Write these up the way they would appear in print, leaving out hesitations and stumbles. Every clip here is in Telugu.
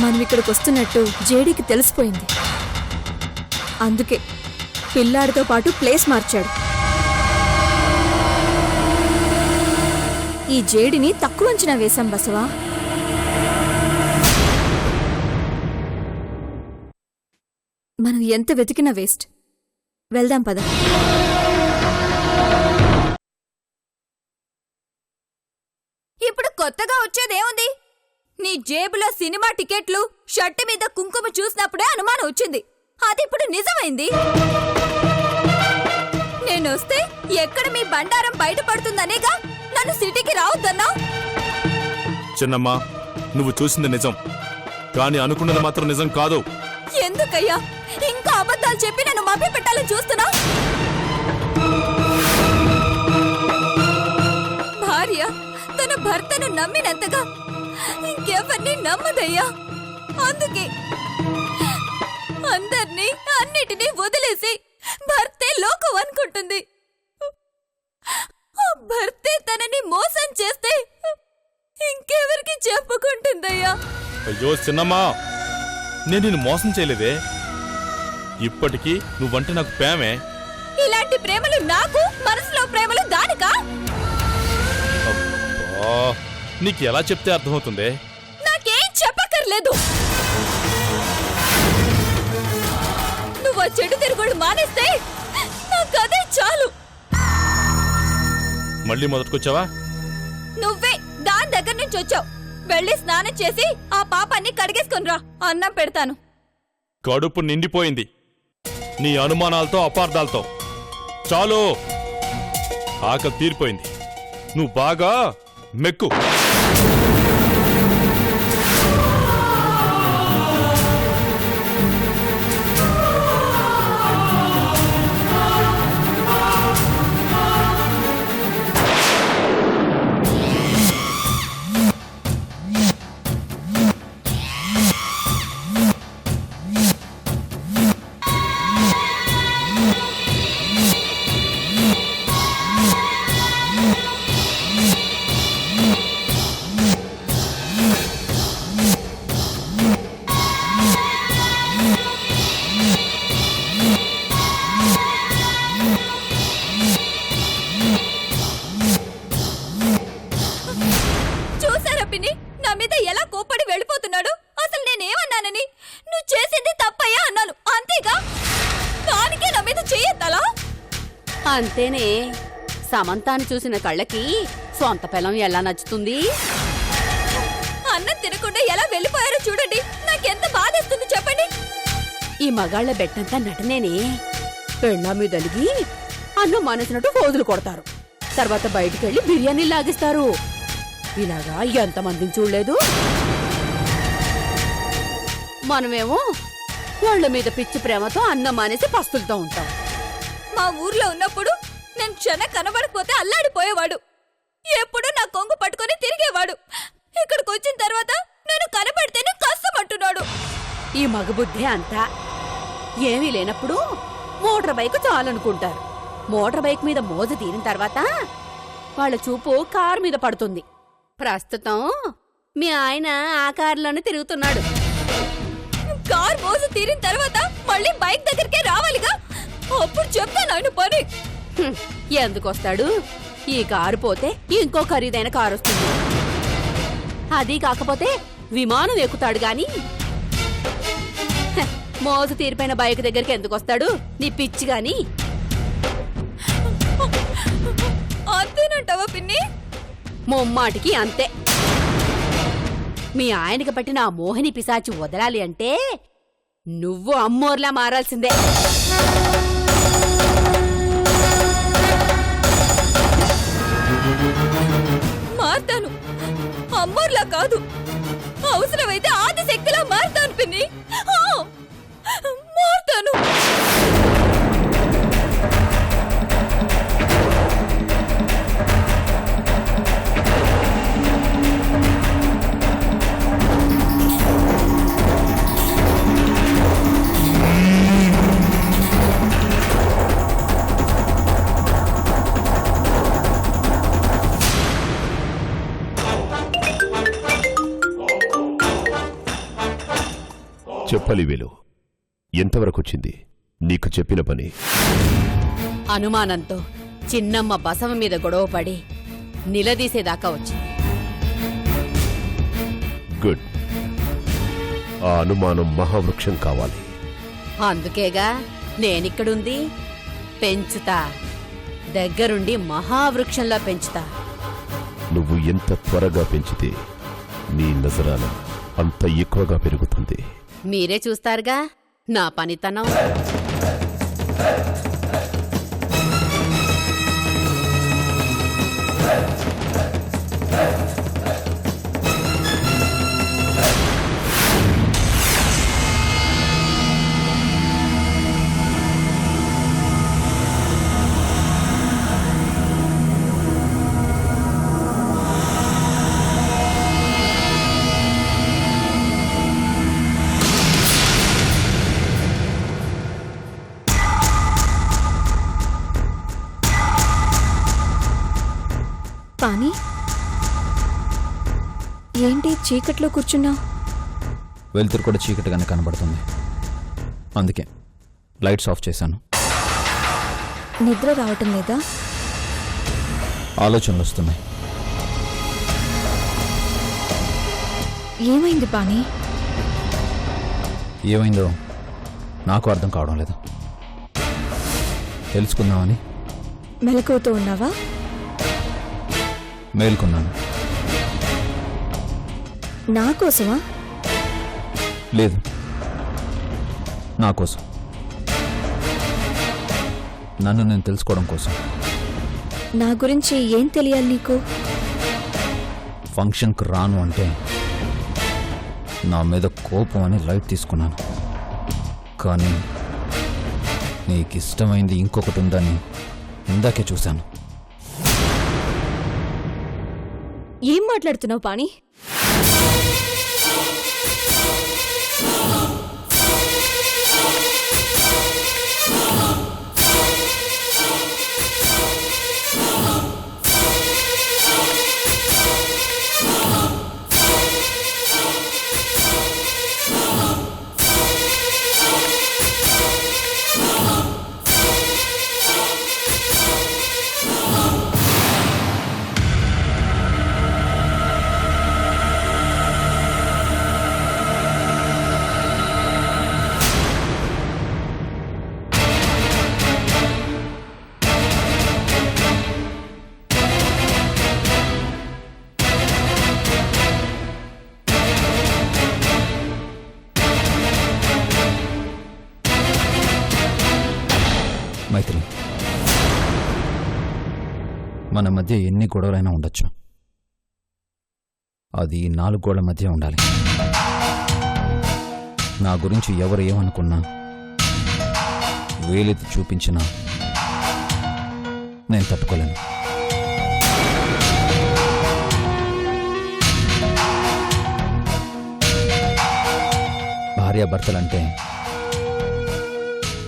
మనం ఇక్కడికి వస్తున్నట్టు జేడీకి తెలిసిపోయింది. అందుకే పిల్లాడితో పాటు ప్లేస్ మార్చాడు. ఈ జేడిని తక్కువ అంచనా వేశాం బసవా. మనం ఎంత వెతికినా వేస్ట్. వెళ్దాం పద. ఇప్పుడు కొత్తగా వచ్చేదేముంది? నీ జేబులో సినిమా టికెట్లు, షర్టు మీద కుంకుమ చూసినప్పుడే అనుమానం వచ్చింది. అది ఇప్పుడు నిజమైంది. నేనొస్తే ఎక్కడ మీ బండారం బయటపడుతుందనేగా నన్ను సిటీకి రావద్దన్నావు. చిన్నమ్మా, నువ్వు చూసింది నిజం, కానీ అనుకున్నది మాత్రం నిజం కాదు. ఎందుకయ్యా ఇంకా అబద్ధాలు చెప్పి నన్ను మభ్య పెట్టాలని చూస్తున్నా? భార్య తన భర్తను నమ్మినంతగా ఇంకెవరిని నమ్మదయ్యా. అందుకే అందర్నీ అన్నిటినీ వదిలేసి భర్తే లోకం అనుకుంటుంది. ఆ భర్తే తనని మోసం చేస్తే ఇంకెవరికి చెప్పుకుంటుందయ్యా? అయ్యో చిన్నమ్మా, నేను నిన్ను మోసం చేయలేదే. ఇప్పటికీ నువ్వంటే నాకు ప్రేమే. ఇలాంటి ప్రేమలు నాకు, మనసులో ప్రేమలు దానికా? అబ్బా, నీకు ఎలా చెప్తే అర్థమవుతుంది? నాకేం చెప్పక్కర్లేదు. నువ్వు చెడు తిరుగుడు మానేస్తే నాకు అదే చాలు. మళ్ళీ మొదటికొచ్చావా? నువ్వే దాని దగ్గర నుంచి వచ్చావు. వెళ్ళి స్నానం చేసి ఆ పాపాన్ని కడిగేసుకునిరా, అన్నం పెడతాను. కడుపు నిండిపోయింది నీ అనుమానాలతో, అపార్థాలతో. చాలు, ఆకలి తీరిపోయింది. నువ్వు బాగా మెక్కు. చూసారా పిన్ని, నా మీద ఎలా కోప్పడి వెళ్ళిపోతున్నాడు? అసలు నేనేమన్నానని? నువ్వు చేసింది తప్పయ్యా అన్నాను, అంతేగా. దానికే నా మీద చెయ్యొద్దాలా? అంతేనే, సమంతాన్ని చూసిన కళ్ళకి సొంత పిల్లం ఎలా నచ్చుతుంది? అన్నం తినకుండా ఎలా వెళ్ళిపోయారో చూడండి. నాకెంత బాధేస్తుంది చెప్పండి. ఈ మగాళ్ల బెట్టంతా నటనేనే. పెళ్ళా మీదలిగి అన్నం మానేసినట్టు ఫోజులు కొడతారు, తర్వాత బయటికెళ్ళి బిర్యానీ లాగిస్తారు. ఇలాగా ఎంతమందిని చూడలేదు? మనమేమో వాళ్ళ మీద పిచ్చి ప్రేమతో అన్నం మానేసి పస్తులతో ఉంటాం. మా ఊర్లో ఉన్నప్పుడు నేను క్షణ కనబడకపోతే అల్లాడిపోయేవాడు. ఎప్పుడు నా కొంగు పట్టుకొని తిరిగేవాడు. ఇక్కడికి వచ్చిన తర్వాత నేను కనబడితేనే కష్టమంటున్నాడు. ఈ మగబుద్ధి అంతా. ఏమీ లేనప్పుడు మోటార్ బైక్ చాలనుకుంటారు. మోటార్ బైక్ మీద మోజు తీరిన తర్వాత వాళ్ళ చూపు కారు మీద పడుతుంది. ప్రస్తుతం మీ ఆయన ఆ కారులోనే తిరుగుతున్నాడు. కార్ మోజు తీరిన తర్వాత మళ్ళీ బైక్ దగ్గరికే రావాలిగా. అప్పుడు చెప్తాను ఆయన పని. ఎందుకొస్తాడు? ఈ కారు పోతే ఇంకో ఖరీదైన కారు వస్తుంది. అది కాకపోతే విమానం ఎక్కుతాడు గాని మోజు తీరిపోయిన బైక్ దగ్గరికి ఎందుకొస్తాడు? నీ పిచ్చి గాని. అంతేనంటావా పిన్ని? ముమ్మాటికి అంతే. మీ ఆయనకి పట్టిన ఆ మోహిని పిశాచి వదలాలి అంటే నువ్వు అమ్మోర్లా మారాల్సిందే. మారుతాను, అమ్మోర్లా కాదు. అవసరమైతే ఆదిశక్తిలా మారుతాను పిన్ని. మారుతాను. చెప్పలి వేలు ఎంతవరకొచ్చింది నీకు చెప్పిన పని? అనుమానంతో చిన్నమ్మ బసవ మీద గొడవపడి నిలదీసేదాకా వచ్చింది. గుడ్. ఆ అనుమానం మహావృక్షం కావాలి. అందుకేగా నేనిక్కడుంది. పెంచుతా, దగ్గరుండి మహావృక్షంలా పెంచుతా. నువ్వు ఎంత త్వరగా పెంచితే నీ నజరాన అంత ఎక్కువగా పెరుగుతుంది. మీరే చూస్తారుగా నా పనితనం. పాని, ఏంటి చీకట్లో కూర్చున్నావు? వెలుతురు కూడా చీకటిగానే కనబడుతుంది. అందుకే లైట్స్ ఆఫ్ చేశాను. నిద్ర రావటం లేదా? ఆలోచనలు వస్తున్నాయి. ఏమైంది పాని? ఏమైందో నాకు అర్థం కావడం లేదు. తెలుసుకుందామని మెలకువతో ఉన్నావా? మేల్కొన్నాను. నా కోసమా? లేదు, నా కోసం. నన్ను నేను తెలుసుకోవడం కోసం. నా గురించి ఏం తెలియాలి నీకు? ఫంక్షన్కి రాను అంటే నా మీద కోపం అని లైట్ తీసుకున్నాను. కానీ నీకిష్టమైంది ఇంకొకటి ఉందని ఇందాకే చూశాను. ఏం మాట్లాడుతున్నావు పాని? మైత్రి, మన మధ్య ఎన్ని గొడవలైనా ఉండొచ్చు. అది 4 గోళ్ల మధ్య ఉండాలి. నా గురించి ఎవరు ఏమనుకున్నా, వేలెత్తి చూపించినా నేను తట్టుకోలేను. భార్యాభర్తలంటే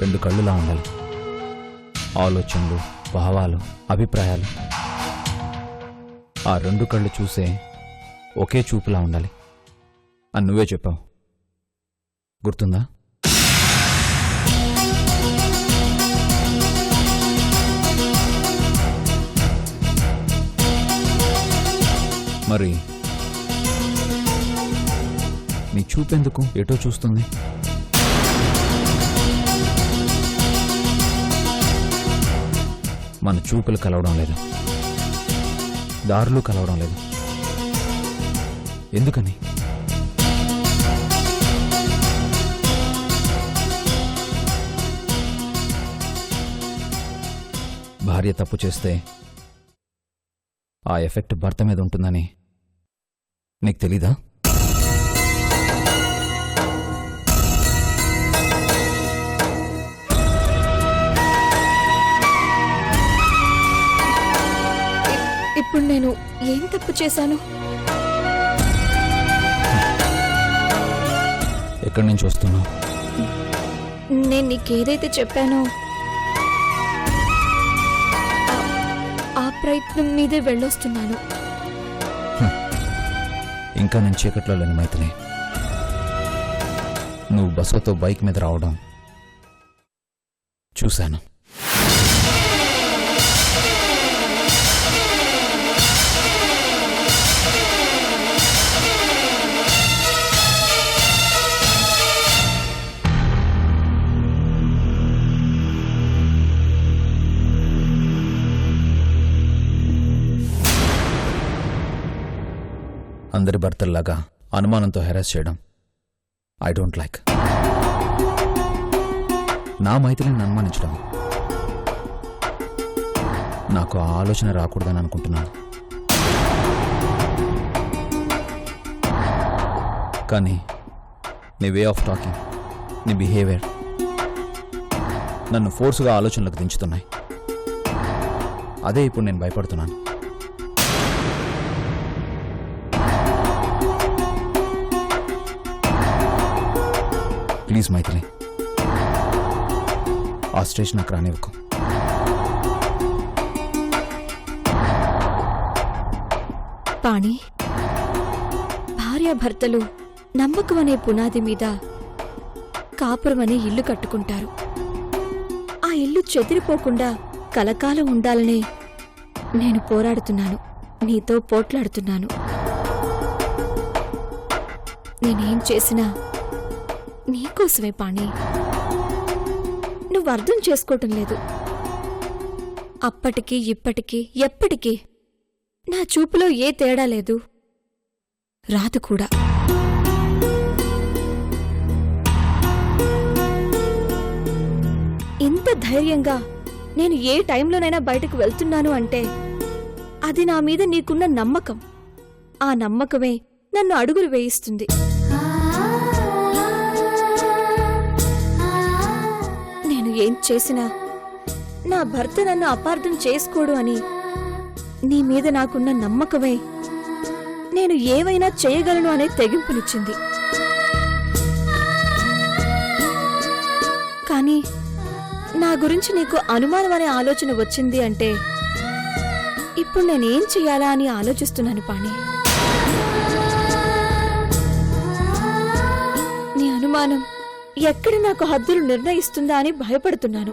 2 కళ్ళులా ఉండాలి. ఆలోచనలు, భావాలు, అభిప్రాయాలు ఆ 2 కళ్ళు చూసే ఒకే చూపులా ఉండాలి అని నువ్వే చెప్పావు. గుర్తుందా? మరి నీ చూపెందుకు ఎటో చూస్తుంది? మన చూపులు కలవడం లేదు, దారులు కలవడం లేదు. ఎందుకని? భార్య తప్పు చేస్తే ఆ ఎఫెక్ట్ భర్త మీద ఉంటుందని నీకు తెలీదా? ఇప్పుడు నేను ఏం తప్పు చేశాను? ఎక్కడి నుంచి వస్తున్నావు? నేను నీకేదైతే చెప్పానో ఆ ప్రయత్నం మీదే వెళ్ళొస్తున్నాను. ఇంకా నేను చీకట్లో లేని మైత్రి. నువ్వు బసవతో బైక్ మీద రావడం చూశాను. అందరి భర్తల్లాగా అనుమానంతో హెరాస్ చేయడం ఐ డోంట్ లైక్. నా మైథిలిని అనుమానించడం నాకు ఆ ఆలోచన రాకూడదని అనుకుంటున్నాను. కానీ నీ వే ఆఫ్ టాకింగ్, నీ బిహేవియర్ నన్ను ఫోర్స్గా ఆలోచనలకు దించుతున్నాయి. అదే ఇప్పుడు నేను భయపడుతున్నాను. ప్లీజ్ మైథిలి, ఆ స్టేజ్ నాకు రానివ్వకు. పాణి, భార్యాభర్తలు నమ్మకం అనే పునాది మీద కాపురం అనే ఇల్లు కట్టుకుంటారు. ఆ ఇల్లు చెదిరిపోకుండా కలకాలం ఉండాలనే నేను పోరాడుతున్నాను, నీతో పోట్లాడుతున్నాను. నేనేం చేసినా నీకోసమే పాణి. నువ్వు అర్థం చేసుకోవటం లేదు. అప్పటికి ఇప్పటికీ ఎప్పటికీ నా చూపులో ఏ తేడా లేదు, రాదు కూడా. ఇంత ధైర్యంగా నేను ఏ టైంలోనైనా బయటకు వెళ్తున్నాను అంటే అది నా మీద నీకున్న నమ్మకం. ఆ నమ్మకమే నన్ను అడుగులు వేయిస్తుంది. నేను ఏం చేసినా నా భర్త నన్ను అపార్థం చేసుకోడు అని నీ మీద నాకున్న నమ్మకమే నేను ఏవైనా చేయగలను అనే తెగింపునిచ్చింది. కానీ నా గురించి నీకు అనుమానం అనే ఆలోచన వచ్చింది అంటే ఇప్పుడు నేనేం చెయ్యాలా అని ఆలోచిస్తున్నాను పాణి. నీ అనుమానం ఎక్కడ నాకు హద్దులు నిర్ణయిస్తుందా అని భయపడుతున్నాను.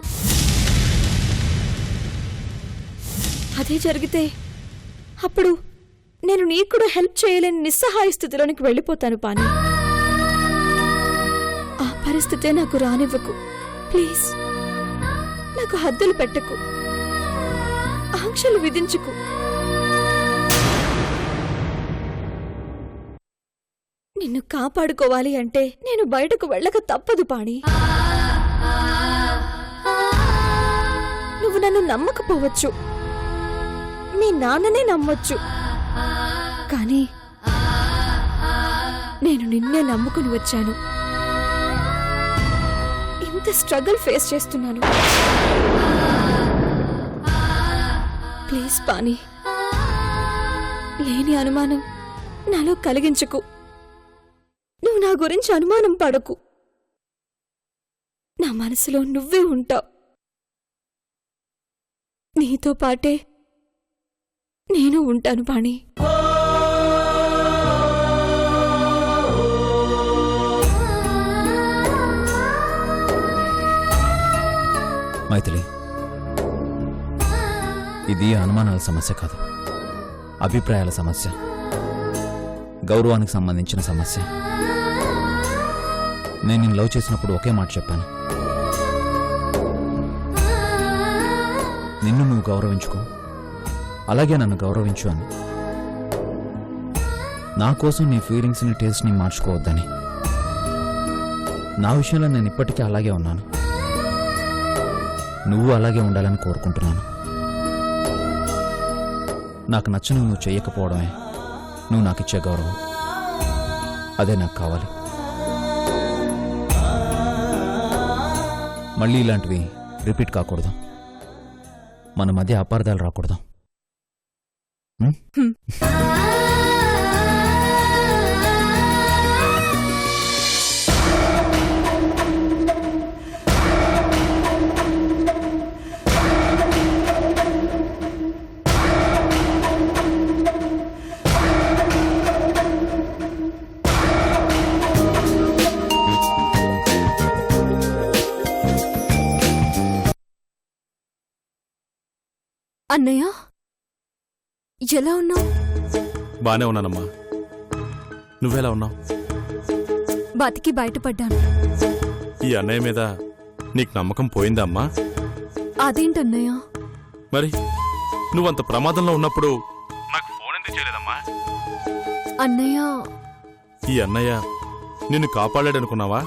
అదే జరిగితే అప్పుడు నేను నీకు కూడా హెల్ప్ చేయలేని నిస్సహాయ స్థితిలోనికి వెళ్ళిపోతాను పాణి. ఆ పరిస్థితే నాకు రానివ్వకు ప్లీజ్. నాకు హద్దులు పెట్టకు, ఆంక్షలు విధించుకు. నిన్ను కాపాడుకోవాలి అంటే నేను బయటకు వెళ్ళక తప్పదు పాణి. నువ్వు నన్ను నమ్మకపోవచ్చు, మీ నాన్ననే నమ్మొచ్చు, కానీ నేను నిన్నే నమ్ముకుని వచ్చాను. ఇంత స్ట్రగుల్ ఫేస్ చేస్తున్నాను. ప్లీజ్ పాణి, లేని అనుమానం నాలో కలిగించకు. నువ్వు నా గురించి అనుమానం పడకు. నా మనసులో నువ్వే ఉంటావు. నీతో పాటే నేను ఉంటాను పాణి. మైథిలి, ఇది అనుమానాల సమస్య కాదు, అభిప్రాయాల సమస్య, గౌరవానికి సంబంధించిన సమస్య. నేను నిన్ను లవ్ చేసినప్పుడు ఒకే మాట చెప్పాను, నిన్ను నువ్వు గౌరవించుకో, అలాగే నన్ను గౌరవించు అని. నా కోసం నీ ఫీలింగ్స్ని, టేస్ట్ని మార్చుకోవద్దని. నా విషయంలో నేను ఇప్పటికీ అలాగే ఉన్నాను, నువ్వు అలాగే ఉండాలని కోరుకుంటున్నాను. నాకు నచ్చని నువ్వు చెయ్యకపోవడమే నువ్వు నాకిచ్చే గౌరవం. అదే నాకు కావాలి. మళ్ళీ ఇలాంటివి రిపీట్ కాకూడదు, మన మధ్య అపార్థాలు రాకూడదు. అన్నయ్య ఎలా ఉన్నావు? బానే ఉన్నానమ్మా. నువ్వెలా ఉన్నావు? బతికి బయటపడ్డాను. ఈ అన్నయ్య మీద నీకు నమ్మకం పోయిందా అమ్మా? అదేంటన్నయ్య? మరి నువ్వంత ప్రమాదంలో ఉన్నప్పుడు నాకు ఫోన్ ఎందుకు చేయలేదమ్మా? అన్నయ్య, ఈ అన్నయ్య నిన్ను కాపాడాడనుకున్నావా?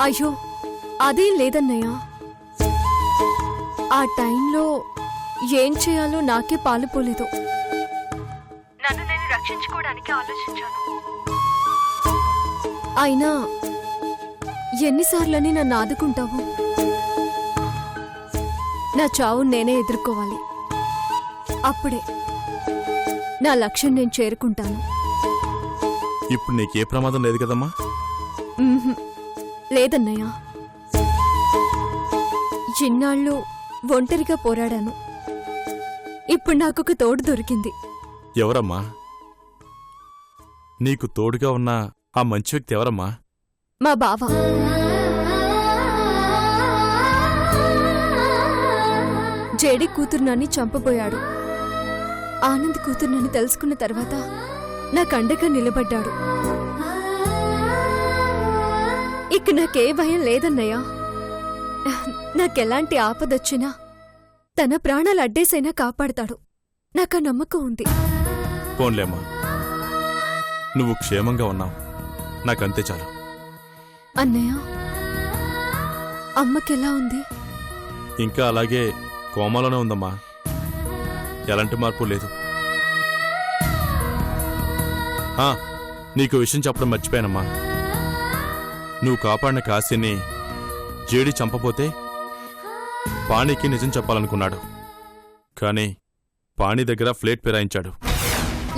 అయ్యో అదేం లేదన్నయ్య. ఆ టైంలో ఏం చేయాలో నాకే పాలుపోలేదు. నన్ను నేను రక్షించుకోవడానికి ఆలోచించాను. అయినా ఎన్నిసార్లని నన్ను ఆదుకుంటావు? నా చావు నేనే ఎదుర్కోవాలి. అప్పుడే నా లక్ష్యం నేను చేరుకుంటాను. ఇప్పుడు నీకే ప్రమాదం లేదు కదమ్మా? మ్మ్హ్. లేదన్నయ్య. ఇన్నాళ్ళు ఒంటరిగా పోరాడాను. ఇప్పుడు నాకొక తోడు దొరికింది. ఎవరమ్మా? నీకు తోడుగా ఉన్న ఆ మంచి వ్యక్తి ఎవరమ్మా? మా బావ. జేడి కూతురు నన్ను చంపబోయాడు. ఆనంద్ కూతురు నన్ను తెలుసుకున్న తర్వాత నాకు అండగా నిలబడ్డాడు. ఇక నాకే భయం లేదన్నయ్య. నాకెలాంటి ఆపదొచ్చినా తన ప్రాణాలు అడ్డేసైనా కాపాడతాడు. నాకా నమ్మకం ఉంది. పోన్లేమ్మా, నువ్వు క్షేమంగా ఉన్నావు, నాకంతే చాలు. అన్నయ్య, అమ్మకెలా ఉంది? ఇంకా అలాగే కోమాలోనే ఉందమ్మా. ఎలాంటి మార్పు లేదు. నీకు విషయం చెప్పడం మర్చిపోయానమ్మా. నువ్వు కాపాడిన కాశీని జేడి చంపపోతే పాణికి నిజం చెప్పాలనుకున్నాడు. కానీ పాణి దగ్గర ఫ్లేట్ ఫిరాయించాడు.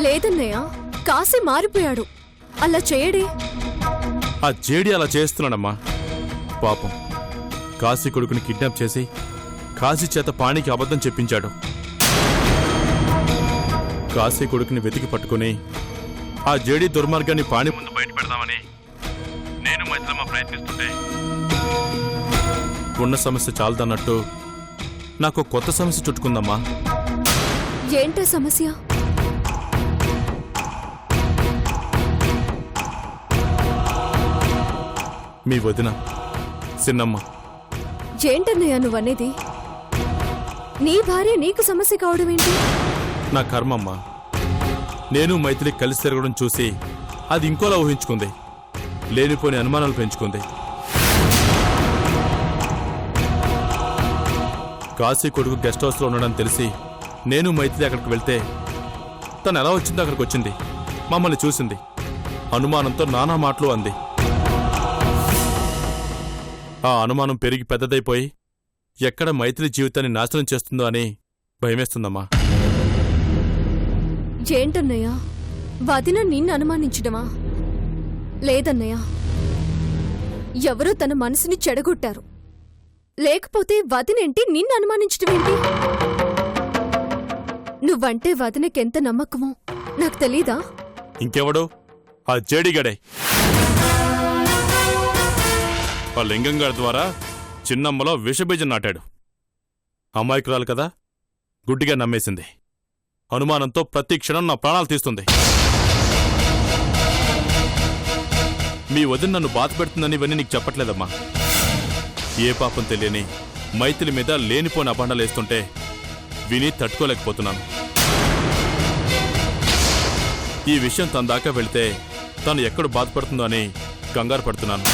లేదన్నయ్య, కాశీ మారిపోయాడు. అలా చేయడే. ఆ జేడి అలా చేస్తున్నాడమ్మా. పాపం కాశీ కొడుకుని కిడ్నాప్ చేసి కాశీ చేత పాణికి అబద్ధం చెప్పించాడు. కాశీ కొడుకుని వెతికి పట్టుకుని ఆ జేడి దుర్మార్గాన్ని పాణి ముందు బయట పెడదామని నేను మైత్రమ్మ ప్రయత్నిస్తుంటే ఉన్న సమస్య చాలదన్నట్టు నాకు కొత్త సమస్య చుట్టుకుందమ్మా. ఏంటో సమస్య? మీ వదిన చిన్నమ్మ. ఏంటన్నయ్య నువ్వనేది? నీ భార్య నీకు సమస్య కావడమేంటి? నా కర్మమ్మా. నేను మైత్రి కలిసి తిరగడం చూసి అది ఇంకోలా ఊహించుకుంది. లేనిపోని అనుమానాలు పెంచుకుంది. కాశీ కొడుకు గెస్ట్ హౌస్లో ఉండడం తెలిసి నేను మైత్రి అక్కడికి వెళ్తే తను ఎలా వచ్చిందో అక్కడికి వచ్చింది. మమ్మల్ని చూసింది. అనుమానంతో నానా మాటలు అంది. ఆ అనుమానం పెరిగి పెద్దదైపోయి ఎక్కడ మైత్రి జీవితాన్ని నాశనం చేస్తుందో అని భయమేస్తుందమ్మా. ఏంటన్నయ్య, వదిన నిన్ను అనుమానించడమా? లేదన్నయ్య, ఎవరో తన మనసుని చెడగొట్టారు. లేకపోతే వదినేంటి నిన్ను అనుమానించడమేంటి? నువ్వంటే వదినకెంత నమ్మకమో నాకు తెలీదా? ఇంకెవడు? ఆ జేడిగడే. ఆ లింగంగారి ద్వారా చిన్నమ్మలో విషబీజం నాటాడు. అమాయకురాలు కదా, గుడ్డిగా నమ్మేసింది. అనుమానంతో ప్రతి క్షణం నా ప్రాణాలు తీస్తుంది. మీ వదిన నన్ను బాధ పెడుతుందని ఇవన్నీ నీకు చెప్పట్లేదమ్మా. ఏ పాపం తెలియని మైథిలి మీద లేనిపోని అభాండాలేస్తుంటే విని తట్టుకోలేకపోతున్నాను. ఈ విషయం తన దాకా వెళితే తను ఎక్కడ బాధపడుతుందో అని కంగారు పడుతున్నాను.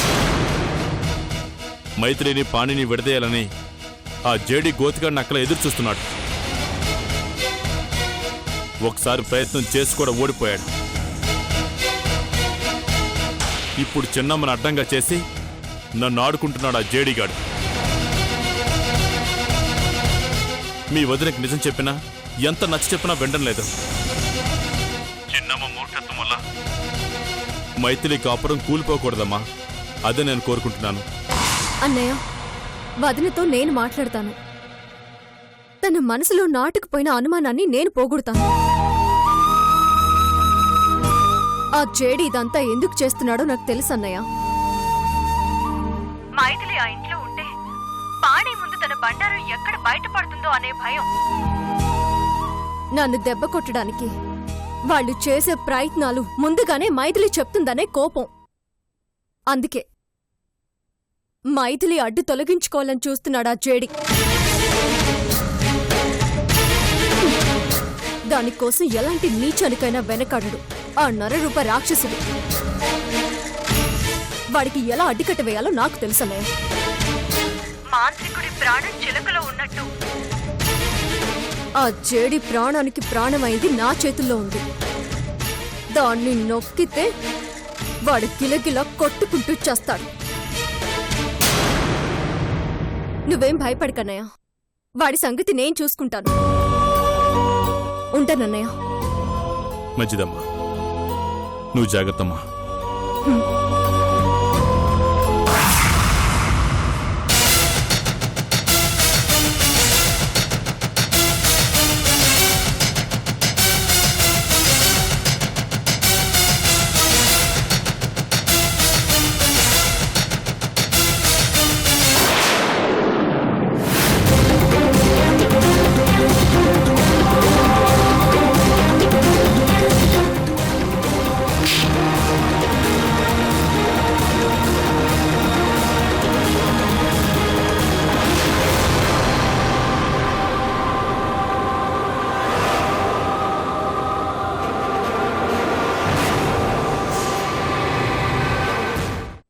మైత్రిని పాణిని విడదీయాలని ఆ జేడి గోతిగాడి నక్కల ఎదురు చూస్తున్నాడు. ఒకసారి ప్రయత్నం చేసి కూడా ఓడిపోయాడు. ఇప్పుడు చిన్నమ్మను అడ్డంగా చేసి నన్ను ఆడుకుంటున్నాడు ఆ జేడిగాడు. మీ వదినకి నిజం చెప్పినా ఎంత నచ్చ చెప్పినా వినడం లేదు. చిన్నమ్మ మూర్ఖత్వం వల్ల మైథిలి కాపురం కూలిపోకూడదమ్మా. అదే నేను కోరుకుంటున్నాను. అన్నయ్య, వదినతో నేను మాట్లాడతాను. తన మనసులో నాటుకుపోయిన అనుమానాన్ని నేను పోగొడతాను. ఆ జేడి ఇదంతా ఎందుకు చేస్తున్నాడో నాకు తెలుసు అన్నయ్య. మైథిలి ఆ ఇంట్లో ఉంటే పాణి ముందు తన బండారం ఎక్కడ బయటపడుతుందో అనే భయం. నన్ను దెబ్బ కొట్టడానికి వాళ్ళు చేసే ప్రయత్నాలు ముందుగానే మైథిలి చెప్తుందనే కోపం. అందుకే మైథిలి అడ్డు తొలగించుకోవాలని చూస్తున్నాడా జేడి. దానికోసం ఎలాంటి నీచానికైనా వెనకాడడు ఆ నరరూప రాక్షసుడు. వాడికి ఎలా అడ్డుకట్ట వేయాలో నాకు తెలుసనే. మాంత్రికుడి ప్రాణం చిలకలో ఉన్నట్టు ఆ జేడి ప్రాణానికి ప్రాణమైంది నా చేతుల్లో ఉంది. దాన్ని నొక్కితే వాడు గిలగిలా కొట్టుకుంటూ చేస్తాడు. నువ్వేం భయపడకన్నయ్య, వాడి సంగతి నేను చూసుకుంటాను. ఉంటానన్నయ్య. మంచిదమ్మా, నువ్వు జాగ్రత్తమ్మా. హ్మ్.